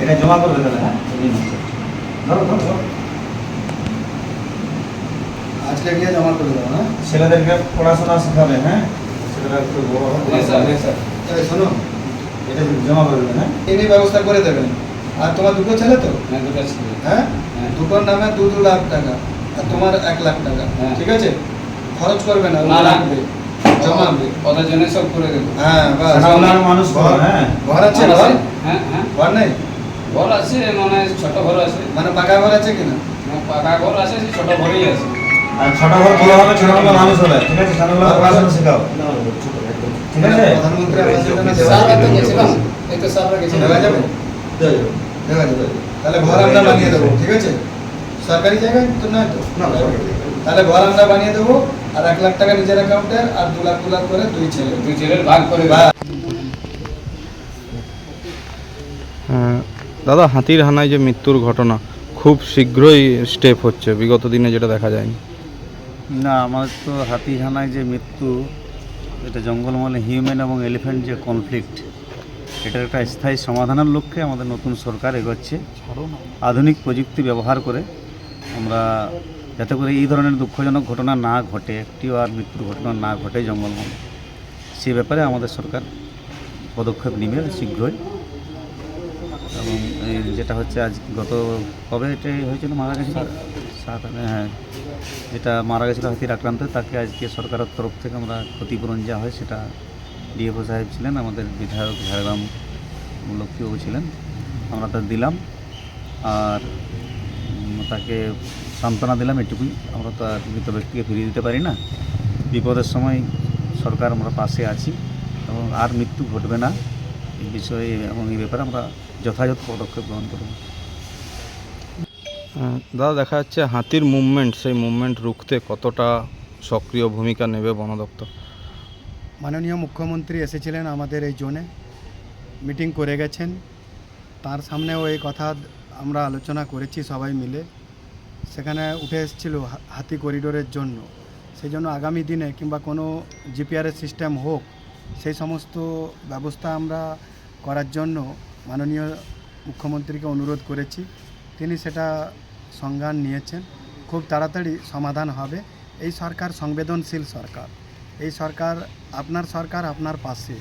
এটা জমা করবে তাহলে। হ্যাঁ ধরো ধরো ধরো। আজকে গিয়ে জমা করে দেবো। হ্যাঁ ছেলেদেরকে পড়াশোনা শেখাবে। হ্যাঁ ছেলেরা একটু বড় হবে। এই শোনো, এটা জমা করে দেবেন। হ্যাঁ এই ব্যবস্থা করে দেবেন। আর তোমার দুটো ছেলে তো? হ্যাঁ, দুটো ছেলে। হ্যাঁ হ্যাঁ। দুটোর নামে 2-2 লাখ টাকা, আর তোমার 1 লাখ টাকা। হ্যাঁ। ঠিক আছে, খরচ করবে না, না, না। রাখবে, জমাবে। ওদের জন্য সব করে দেবো। হ্যাঁ বাস। সেটা ওনার মানুষ তো। হ্যাঁ ঘর আছে? ঘর ঘর আছে। হ্যাঁ হ্যাঁ, ঘর নেই ঘর আছে, মানে ছোট ঘর আছে। মানে পাকা ঘর আছে কিনা? পাকা ঘর আছে, সেই ছোট ঘরই আছে। আর ছোট ঘর বড় হবে, ছোটগুলো মানুষ হবে। ঠিক আছে, ছোটগুলো পড়াশোনা শেখাও। ঠিক আছে। প্রধানমন্ত্রী আবাস যোজনা সারবার তো গেছিলাম, এই তো সারবার গেছিলাম। দেওয়া যাবে? দেওয়া যাবে। তাহলে ঘর আমরা বানিয়ে দেবো। ঠিক আছে, সরকারি জায়গায় তো নয় তো? তাহলে ঘর আমরা বানিয়ে দেবো, আর 1 লাখ টাকা নিজের অ্যাকাউন্টে, আর 2 লাখ 2 লাখ করে 2 ছেলে। দুই ছেলের ভাগ করে বা দাদা, হাতির হানায় যে মৃত্যুর ঘটনা খুব শীঘ্রই স্টেপ হচ্ছে, বিগত দিনে যেটা দেখা যায়নি। না, আমার তো হাতিহানায় যে মৃত্যু, এটা জঙ্গলমহলে হিউম্যান এবং এলিফ্যান্ট যে কনফ্লিক্ট, এটার একটা স্থায়ী সমাধানের লক্ষ্যে আমাদের নতুন সরকার এগোচ্ছে। আধুনিক প্রযুক্তি ব্যবহার করে আমরা যাতে করে এই ধরনের দুঃখজনক ঘটনা না ঘটে, একটিও আর মৃত্যুর ঘটনা না ঘটে জঙ্গলমহলে, সে ব্যাপারে আমাদের সরকার পদক্ষেপ নেবে শীঘ্রই। এবং এই যেটা হচ্ছে আজ গত কবে এটাই হয়েছিল, মারা গেছিল 7, হ্যাঁ, যেটা মারা গেছিলো হাতির আক্রান্তে, তাকে আজকে সরকারের তরফ থেকে আমরা ক্ষতিপূরণ যা হয় সেটা ডিএফও সাহেব ছিলেন, আমাদের বিধায়ক ঝাড়গ্রাম লক্ষ্মীবাবু ছিলেন, আমরা তা দিলাম। আর তাকে সান্ত্বনা দিলাম এটুকুই। আমরা তো আর মৃত ব্যক্তিকে ফিরিয়ে দিতে পারি না। বিপদের সময় সরকার আমরা পাশে আছি এবং আর মৃত্যু ঘটবে না এই বিষয়ে এবং এই ব্যাপারে আমরা যথাযথ পদক্ষেপ গ্রহণ করব। দাদা, দেখা যাচ্ছে হাতির মুভমেন্ট, সেই মুভমেন্ট রুখতে কতটা সক্রিয় ভূমিকা নেবে বন দপ্তর? মাননীয় মুখ্যমন্ত্রী এসেছিলেন আমাদের এই জোনে, মিটিং করে গেছেন। তার সামনেও এই কথা আমরা আলোচনা করেছি সবাই মিলে। সেখানে উঠে এসেছিল হাতি করিডোরের জন্য, সেই জন্য আগামী দিনে কিংবা কোনো জিপিআরএস সিস্টেম হোক, সেই সমস্ত ব্যবস্থা আমরা করার জন্য মাননীয় মুখ্যমন্ত্রীকে অনুরোধ করেছি। তিনি সেটা সংজ্ঞান নিয়েছেন। খুব তাড়াতাড়ি সমাধান হবে। এই সরকার সংবেদনশীল সরকার। এই সরকার আপনার পাশে।